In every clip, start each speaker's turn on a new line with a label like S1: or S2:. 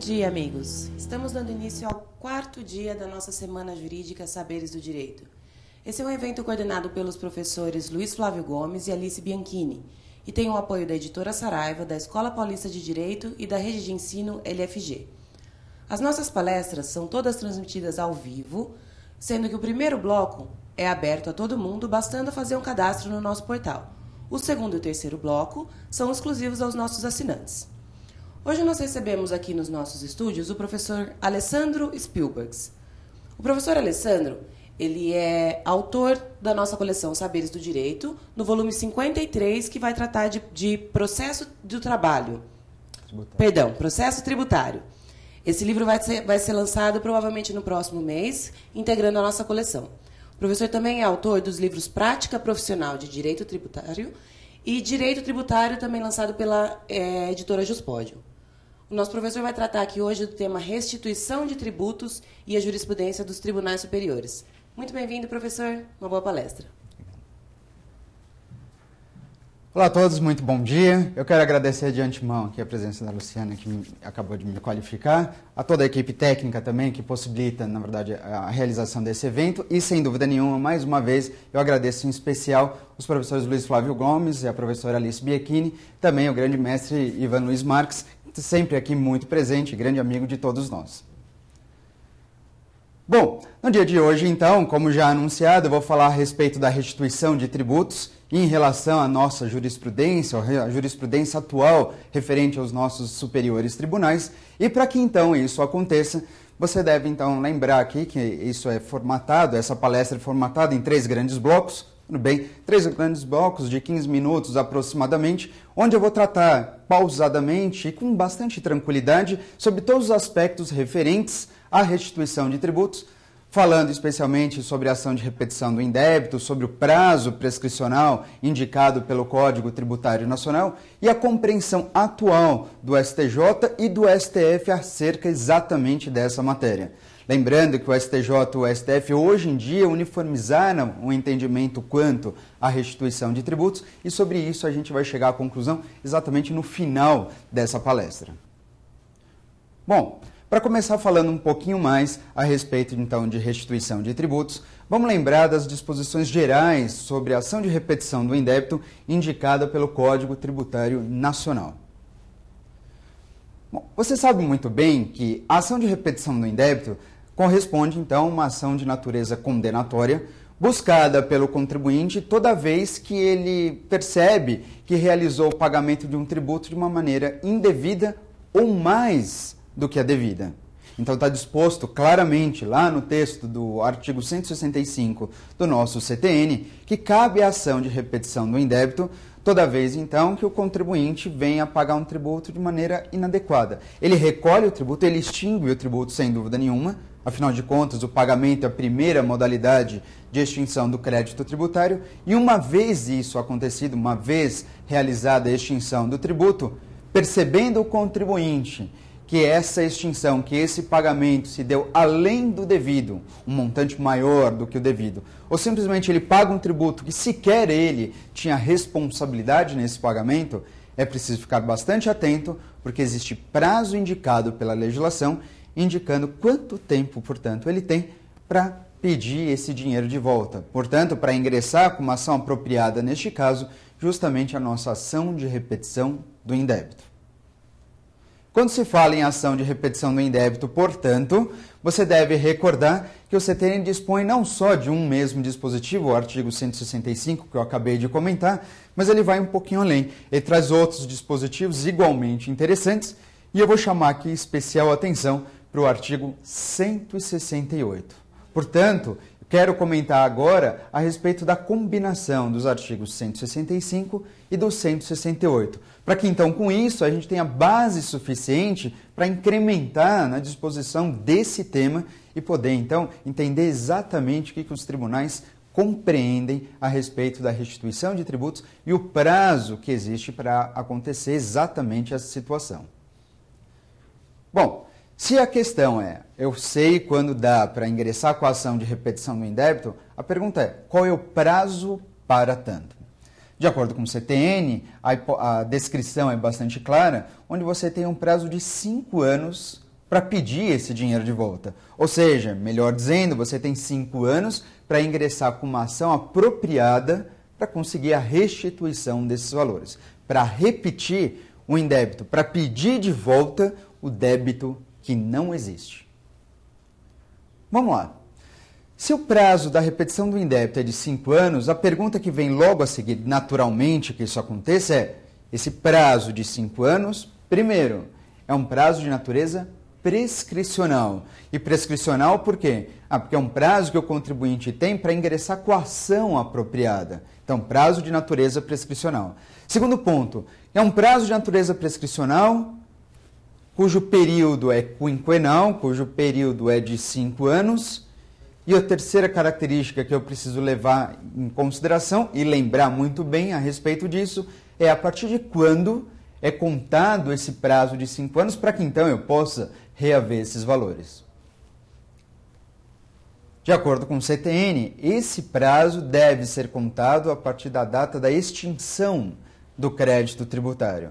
S1: dia, amigos. Estamos dando início ao 4º dia da nossa Semana Jurídica Saberes do Direito. Esse é um evento coordenado pelos professores Luiz Flávio Gomes e Alice Bianchini e tem o apoio da Editora Saraiva, da Escola Paulista de Direito e da Rede de Ensino LFG. As nossas palestras são todas transmitidas ao vivo, sendo que o primeiro bloco é aberto a todo mundo, bastando fazer um cadastro no nosso portal. O segundo e o terceiro bloco são exclusivos aos nossos assinantes. Hoje nós recebemos aqui nos nossos estúdios o professor Alessandro Spielbergs. O professor Alessandro, ele é autor da nossa coleção Saberes do Direito, no volume 53, que vai tratar de processo do trabalho. Processo tributário. Esse livro vai ser lançado provavelmente no próximo mês, integrando a nossa coleção. O professor também é autor dos livros Prática Profissional de Direito Tributário e Direito Tributário, também lançado pela editora Juspódio. O nosso professor vai tratar aqui hoje do tema restituição de tributos e a jurisprudência dos tribunais superiores. Muito bem-vindo, professor. Uma boa palestra.
S2: Olá a todos, muito bom dia. Eu quero agradecer de antemão aqui a presença da Luciana, que acabou de me qualificar, a toda a equipe técnica também, que possibilita, na verdade, a realização desse evento. E, sem dúvida nenhuma, mais uma vez, eu agradeço em especial os professores Luiz Flávio Gomes e a professora Alice Bianchini, também o grande mestre Ivan Luiz Marques, sempre aqui muito presente, grande amigo de todos nós. Bom, no dia de hoje, então, como já anunciado, eu vou falar a respeito da restituição de tributos em relação à nossa jurisprudência, a jurisprudência atual referente aos nossos superiores tribunais. E para que, então, isso aconteça, você deve, então, lembrar aqui que isso é formatado, essa palestra é formatada em 3 grandes blocos, tudo bem? 3 grandes blocos de 15 minutos aproximadamente, onde eu vou tratar pausadamente e com bastante tranquilidade sobre todos os aspectos referentes à restituição de tributos, falando especialmente sobre a ação de repetição do indébito, sobre o prazo prescricional indicado pelo Código Tributário Nacional e a compreensão atual do STJ e do STF acerca exatamente dessa matéria. Lembrando que o STJ e o STF hoje em dia uniformizaram o entendimento quanto à restituição de tributos e sobre isso a gente vai chegar à conclusão exatamente no final dessa palestra. Bom, para começar falando um pouquinho mais a respeito então de restituição de tributos, vamos lembrar das disposições gerais sobre a ação de repetição do indébito indicada pelo Código Tributário Nacional. Bom, você sabe muito bem que a ação de repetição do indébito corresponde, então, a uma ação de natureza condenatória buscada pelo contribuinte toda vez que ele percebe que realizou o pagamento de um tributo de uma maneira indevida ou mais do que a devida. Então, está disposto claramente lá no texto do artigo 165 do nosso CTN que cabe a ação de repetição do indébito toda vez, então, que o contribuinte venha pagar um tributo de maneira inadequada. Ele recolhe o tributo, ele extingue o tributo sem dúvida nenhuma, afinal de contas, o pagamento é a primeira modalidade de extinção do crédito tributário, e uma vez isso acontecido, uma vez realizada a extinção do tributo, percebendo o contribuinte que essa extinção, que esse pagamento se deu além do devido, um montante maior do que o devido, ou simplesmente ele paga um tributo que sequer ele tinha responsabilidade nesse pagamento, é preciso ficar bastante atento, porque existe prazo indicado pela legislação, indicando quanto tempo, portanto, ele tem para pedir esse dinheiro de volta. Portanto, para ingressar com uma ação apropriada, neste caso, justamente a nossa ação de repetição do indébito. Quando se fala em ação de repetição do indébito, portanto, você deve recordar que o CTN dispõe não só de um mesmo dispositivo, o artigo 165, que eu acabei de comentar, mas ele vai um pouquinho além. Ele traz outros dispositivos igualmente interessantes e eu vou chamar aqui especial atenção para o artigo 168. Portanto, quero comentar agora a respeito da combinação dos artigos 165 e do 168, para que então com isso a gente tenha base suficiente para incrementar na disposição desse tema e poder então entender exatamente o que os tribunais compreendem a respeito da restituição de tributos e o prazo que existe para acontecer exatamente essa situação. Bom, se a questão é, eu sei quando dá para ingressar com a ação de repetição do indébito, a pergunta é, qual é o prazo para tanto? De acordo com o CTN, a descrição é bastante clara, onde você tem um prazo de 5 anos para pedir esse dinheiro de volta. Ou seja, melhor dizendo, você tem 5 anos para ingressar com uma ação apropriada para conseguir a restituição desses valores. Para repetir o indébito, para pedir de volta o débito que não existe. Vamos lá. Se o prazo da repetição do indébito é de 5 anos, a pergunta que vem logo a seguir, naturalmente, que isso aconteça é: esse prazo de 5 anos, primeiro, é um prazo de natureza prescricional. E prescricional por quê? Porque é um prazo que o contribuinte tem para ingressar com a ação apropriada. Então, prazo de natureza prescricional. Segundo ponto, é um prazo de natureza prescricional cujo período é quinquenal, cujo período é de 5 anos. E a terceira característica que eu preciso levar em consideração e lembrar muito bem a respeito disso é a partir de quando é contado esse prazo de 5 anos para que então eu possa reaver esses valores. De acordo com o CTN, esse prazo deve ser contado a partir da data da extinção do crédito tributário.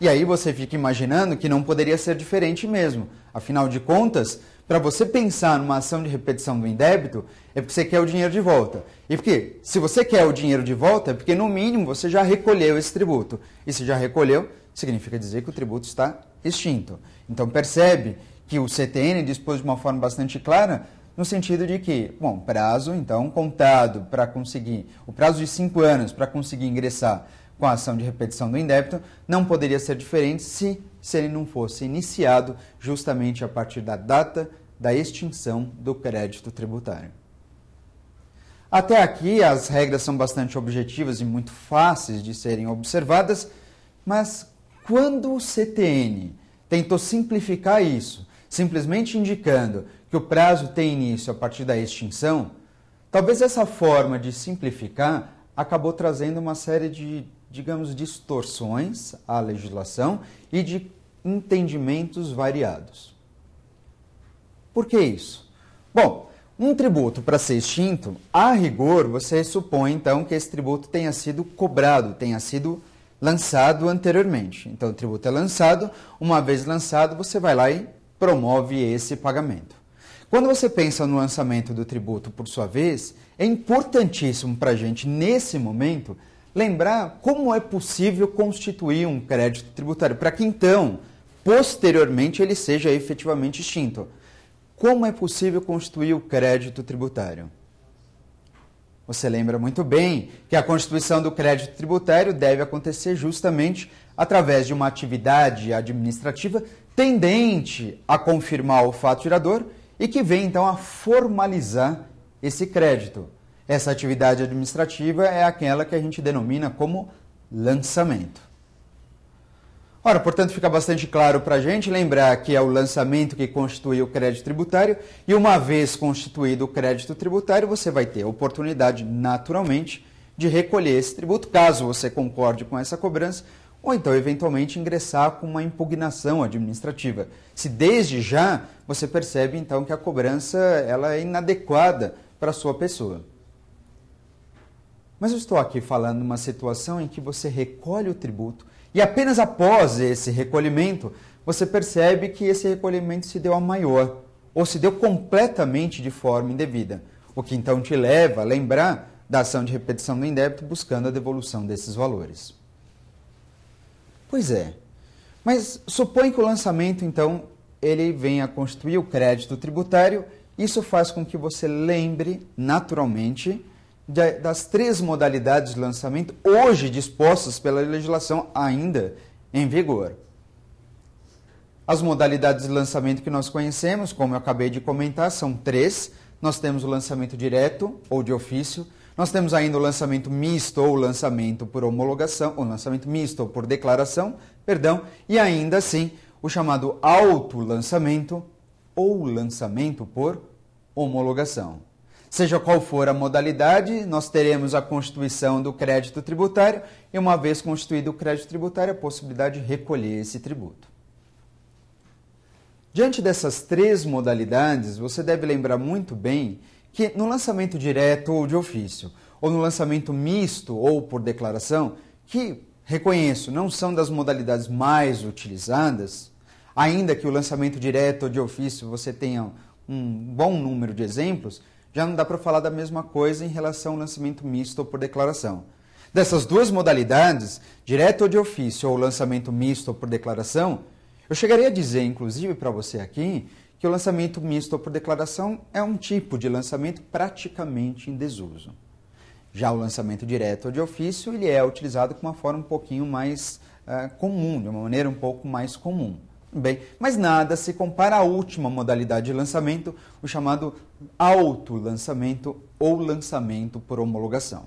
S2: E aí você fica imaginando que não poderia ser diferente mesmo. Afinal de contas, para você pensar numa ação de repetição do indébito, é porque você quer o dinheiro de volta. E porque, se você quer o dinheiro de volta, é porque no mínimo você já recolheu esse tributo. E se já recolheu, significa dizer que o tributo está extinto. Então percebe que o CTN dispôs de uma forma bastante clara, no sentido de que, bom, prazo então contado para conseguir, o prazo de 5 anos para conseguir ingressar com a ação de repetição do indébito, não poderia ser diferente se ele não fosse iniciado justamente a partir da data da extinção do crédito tributário. Até aqui as regras são bastante objetivas e muito fáceis de serem observadas, mas quando o CTN tentou simplificar isso, simplesmente indicando que o prazo tem início a partir da extinção, talvez essa forma de simplificar acabou trazendo uma série de, digamos, distorções à legislação e de entendimentos variados. Por que isso? Bom, um tributo para ser extinto, a rigor, você supõe então que esse tributo tenha sido cobrado, tenha sido lançado anteriormente. Então o tributo é lançado, uma vez lançado você vai lá e promove esse pagamento. Quando você pensa no lançamento do tributo, por sua vez, é importantíssimo para a gente, nesse momento, lembrar como é possível constituir um crédito tributário, para que então, posteriormente, ele seja efetivamente extinto. Como é possível constituir o crédito tributário? Você lembra muito bem que a constituição do crédito tributário deve acontecer justamente através de uma atividade administrativa tendente a confirmar o fato gerador e que vem então a formalizar esse crédito. Essa atividade administrativa é aquela que a gente denomina como lançamento. Ora, portanto, fica bastante claro para a gente lembrar que é o lançamento que constitui o crédito tributário e uma vez constituído o crédito tributário, você vai ter a oportunidade, naturalmente, de recolher esse tributo, caso você concorde com essa cobrança, ou então, eventualmente, ingressar com uma impugnação administrativa. Se desde já você percebe, então, que a cobrança ela é inadequada para a sua pessoa. Mas eu estou aqui falando de uma situação em que você recolhe o tributo e apenas após esse recolhimento, você percebe que esse recolhimento se deu a maior, ou se deu completamente de forma indevida, o que então te leva a lembrar da ação de repetição do indébito buscando a devolução desses valores. Pois é, mas supõe que o lançamento, então, ele venha a constituir o crédito tributário, isso faz com que você lembre, naturalmente, das 3 modalidades de lançamento hoje dispostas pela legislação ainda em vigor. As modalidades de lançamento que nós conhecemos, como eu acabei de comentar, são 3. Nós temos o lançamento direto ou de ofício, nós temos ainda o lançamento misto ou lançamento por homologação, ou lançamento misto ou por declaração, perdão, e ainda assim o chamado autolançamento ou lançamento por homologação. Seja qual for a modalidade, nós teremos a constituição do crédito tributário e, uma vez constituído o crédito tributário, a possibilidade de recolher esse tributo. Diante dessas 3 modalidades, você deve lembrar muito bem que no lançamento direto ou de ofício, ou no lançamento misto ou por declaração, que, reconheço, não são das modalidades mais utilizadas, ainda que o lançamento direto ou de ofício você tenha um bom número de exemplos, já não dá para falar da mesma coisa em relação ao lançamento misto ou por declaração. Dessas duas modalidades, direto ou de ofício ou lançamento misto ou por declaração, eu chegaria a dizer, inclusive para você aqui, que o lançamento misto ou por declaração é um tipo de lançamento praticamente em desuso. Já o lançamento direto ou de ofício, ele é utilizado com uma forma um pouquinho mais comum, de uma maneira um pouco mais comum. Bem, mas nada se compara à última modalidade de lançamento, o chamado autolançamento ou lançamento por homologação.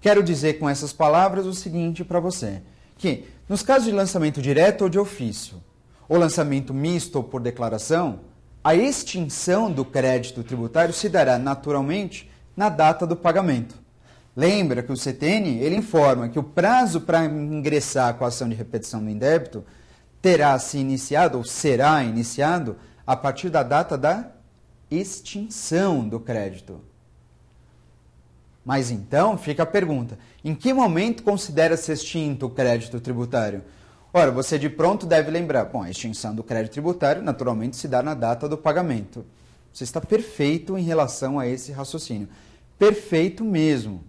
S2: Quero dizer com essas palavras o seguinte para você, que nos casos de lançamento direto ou de ofício, ou lançamento misto ou por declaração, a extinção do crédito tributário se dará naturalmente na data do pagamento. Lembra que o CTN ele informa que o prazo para ingressar com a ação de repetição do indébito terá se iniciado ou será iniciado a partir da data da extinção do crédito. Mas então fica a pergunta, em que momento considera-se extinto o crédito tributário? Ora, você de pronto deve lembrar, bom, a extinção do crédito tributário naturalmente se dá na data do pagamento. Você está perfeito em relação a esse raciocínio. Perfeito mesmo.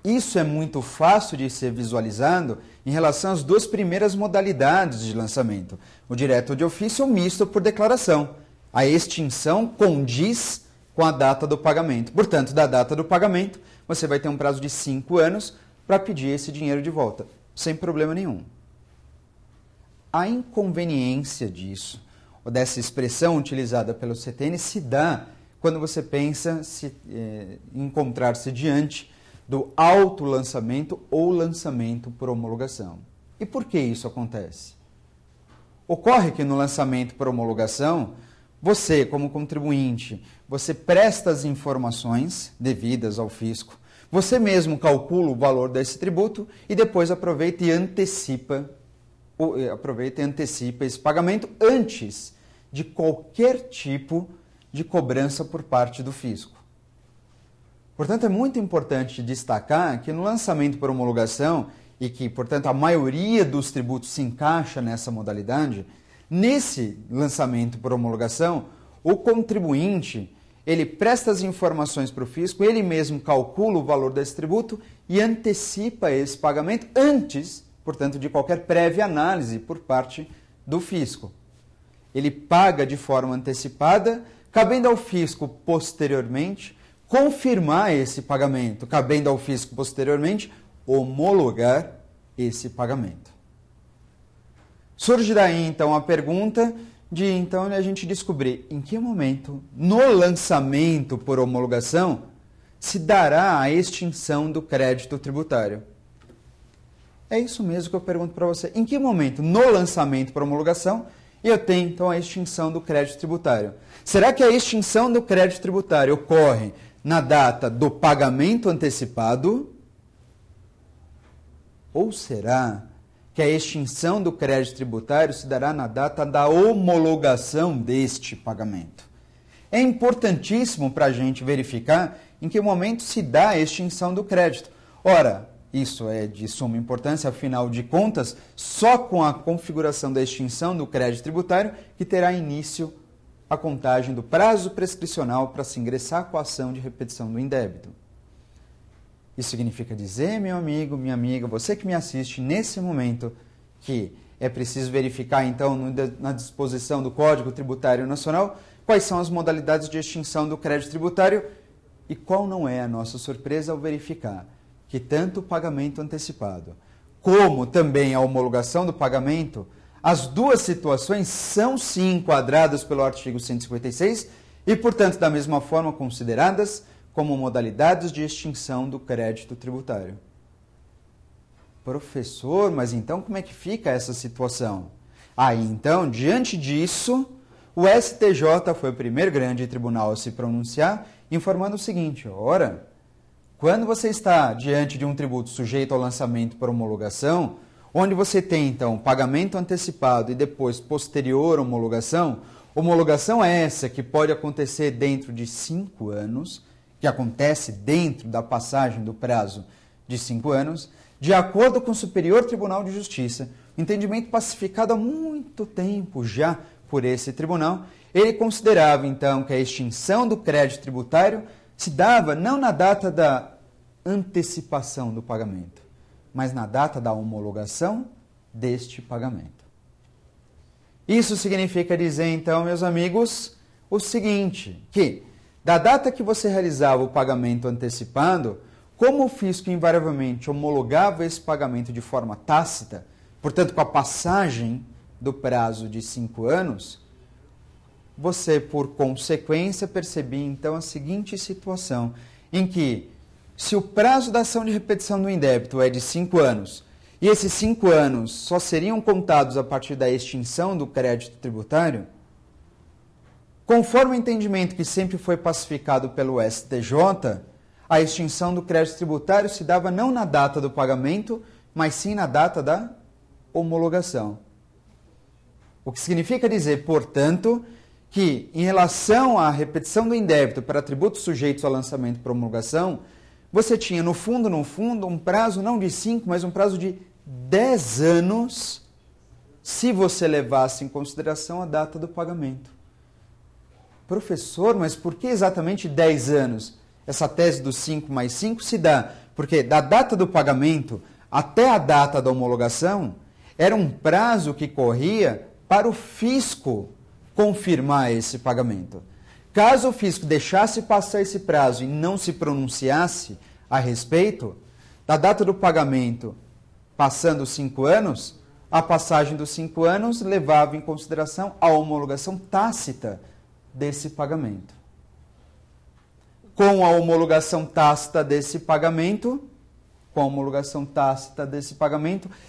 S2: Isso é muito fácil de ser visualizado em relação às duas primeiras modalidades de lançamento, o direto de ofício ou misto por declaração. A extinção condiz com a data do pagamento. Portanto, da data do pagamento, você vai ter um prazo de 5 anos para pedir esse dinheiro de volta, sem problema nenhum. A inconveniência disso, ou dessa expressão utilizada pelo CTN, se dá quando você pensa em encontrar-se diante do autolançamento ou lançamento por homologação. E por que isso acontece? Ocorre que no lançamento por homologação, você, como contribuinte, você presta as informações devidas ao fisco, você mesmo calcula o valor desse tributo e depois aproveita e antecipa esse pagamento antes de qualquer tipo de cobrança por parte do fisco. Portanto, é muito importante destacar que no lançamento por homologação, e que, portanto, a maioria dos tributos se encaixa nessa modalidade, nesse lançamento por homologação, o contribuinte ele presta as informações para o fisco, ele mesmo calcula o valor desse tributo e antecipa esse pagamento antes, portanto, de qualquer prévia análise por parte do fisco. Ele paga de forma antecipada, cabendo ao fisco posteriormente confirmar esse pagamento, cabendo ao fisco posteriormente homologar esse pagamento. Surge daí então a pergunta de então a gente descobrir em que momento no lançamento por homologação se dará a extinção do crédito tributário. É isso mesmo que eu pergunto para você. Em que momento no lançamento por homologação eu tenho então a extinção do crédito tributário? Será que a extinção do crédito tributário ocorre na data do pagamento antecipado? Ou será que a extinção do crédito tributário se dará na data da homologação deste pagamento? É importantíssimo para a gente verificar em que momento se dá a extinção do crédito. Ora, isso é de suma importância, afinal de contas, só com a configuração da extinção do crédito tributário que terá início a contagem do prazo prescricional para se ingressar com a ação de repetição do indébito. Isso significa dizer, meu amigo, minha amiga, você que me assiste nesse momento, que é preciso verificar, então, na disposição do Código Tributário Nacional, quais são as modalidades de extinção do crédito tributário e qual não é a nossa surpresa ao verificar que tanto o pagamento antecipado como também a homologação do pagamento, as duas situações são sim enquadradas pelo artigo 156 e, portanto, da mesma forma consideradas como modalidades de extinção do crédito tributário. Professor, mas então como é que fica essa situação? Aí, então, diante disso, o STJ foi o primeiro grande tribunal a se pronunciar, informando o seguinte: ora, quando você está diante de um tributo sujeito ao lançamento por homologação, onde você tem, então, pagamento antecipado e depois posterior homologação, homologação é essa que pode acontecer dentro de 5 anos, que acontece dentro da passagem do prazo de 5 anos, de acordo com o Superior Tribunal de Justiça, entendimento pacificado há muito tempo já por esse tribunal, ele considerava então que a extinção do crédito tributário se dava não na data da antecipação do pagamento, mas na data da homologação deste pagamento. Isso significa dizer, então, meus amigos, o seguinte, que da data que você realizava o pagamento antecipado, como o fisco invariavelmente homologava esse pagamento de forma tácita, portanto, com a passagem do prazo de 5 anos, você, por consequência, percebia, então, a seguinte situação, em que, se o prazo da ação de repetição do indébito é de 5 anos, e esses 5 anos só seriam contados a partir da extinção do crédito tributário, conforme o entendimento que sempre foi pacificado pelo STJ, a extinção do crédito tributário se dava não na data do pagamento, mas sim na data da homologação. O que significa dizer, portanto, que, em relação à repetição do indébito para tributos sujeitos ao lançamento por homologação, você tinha, no fundo, um prazo não de 5, mas um prazo de 10 anos, se você levasse em consideração a data do pagamento. Professor, mas por que exatamente 10 anos? Essa tese dos 5 mais 5 se dá porque da data do pagamento até a data da homologação era um prazo que corria para o fisco confirmar esse pagamento. Caso o fisco deixasse passar esse prazo e não se pronunciasse a respeito, da data do pagamento passando os 5 anos, a passagem dos 5 anos levava em consideração a homologação tácita desse pagamento. Com a homologação tácita desse pagamento,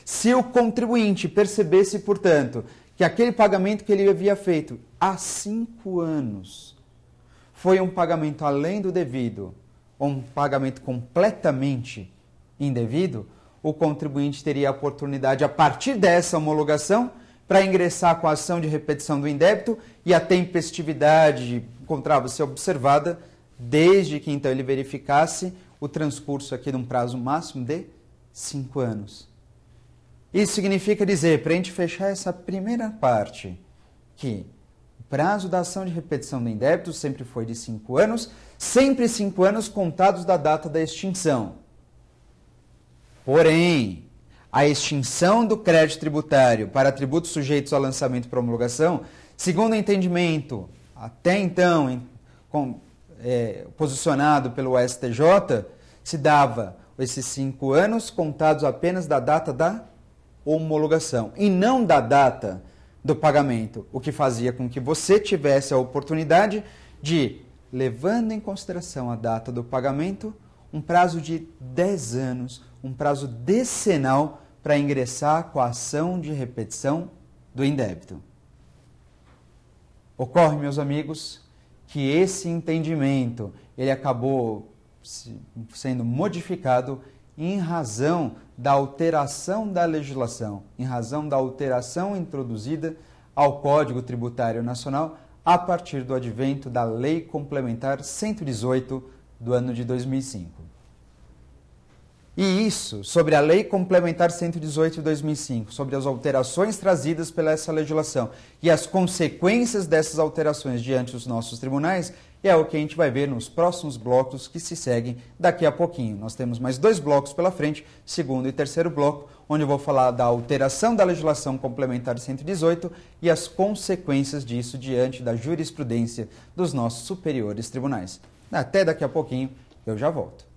S2: se o contribuinte percebesse, portanto, que aquele pagamento que ele havia feito há 5 anos foi um pagamento além do devido, ou um pagamento completamente indevido, o contribuinte teria a oportunidade, a partir dessa homologação, para ingressar com a ação de repetição do indébito e a tempestividade encontrava-se observada desde que então ele verificasse o transcurso aqui de um prazo máximo de 5 anos. Isso significa dizer, para a gente fechar essa primeira parte, que o prazo da ação de repetição do indébito sempre foi de 5 anos, sempre 5 anos contados da data da extinção. Porém, a extinção do crédito tributário para tributos sujeitos ao lançamento por homologação, segundo o entendimento até então posicionado pelo STJ, se dava esses 5 anos contados apenas da data da homologação e não da data do pagamento, o que fazia com que você tivesse a oportunidade de, levando em consideração a data do pagamento, um prazo de 10 anos, um prazo decenal para ingressar com a ação de repetição do indébito. Ocorre, meus amigos, que esse entendimento ele acabou sendo modificado em razão da alteração da legislação, em razão da alteração introduzida ao Código Tributário Nacional a partir do advento da Lei Complementar 118 do ano de 2005. E isso, sobre a Lei Complementar 118 de 2005, sobre as alterações trazidas pela essa legislação e as consequências dessas alterações diante dos nossos tribunais, é o que a gente vai ver nos próximos blocos que se seguem daqui a pouquinho. Nós temos mais 2 blocos pela frente, segundo e terceiro bloco, onde eu vou falar da alteração da legislação complementar 118 e as consequências disso diante da jurisprudência dos nossos superiores tribunais. Até daqui a pouquinho, eu já volto.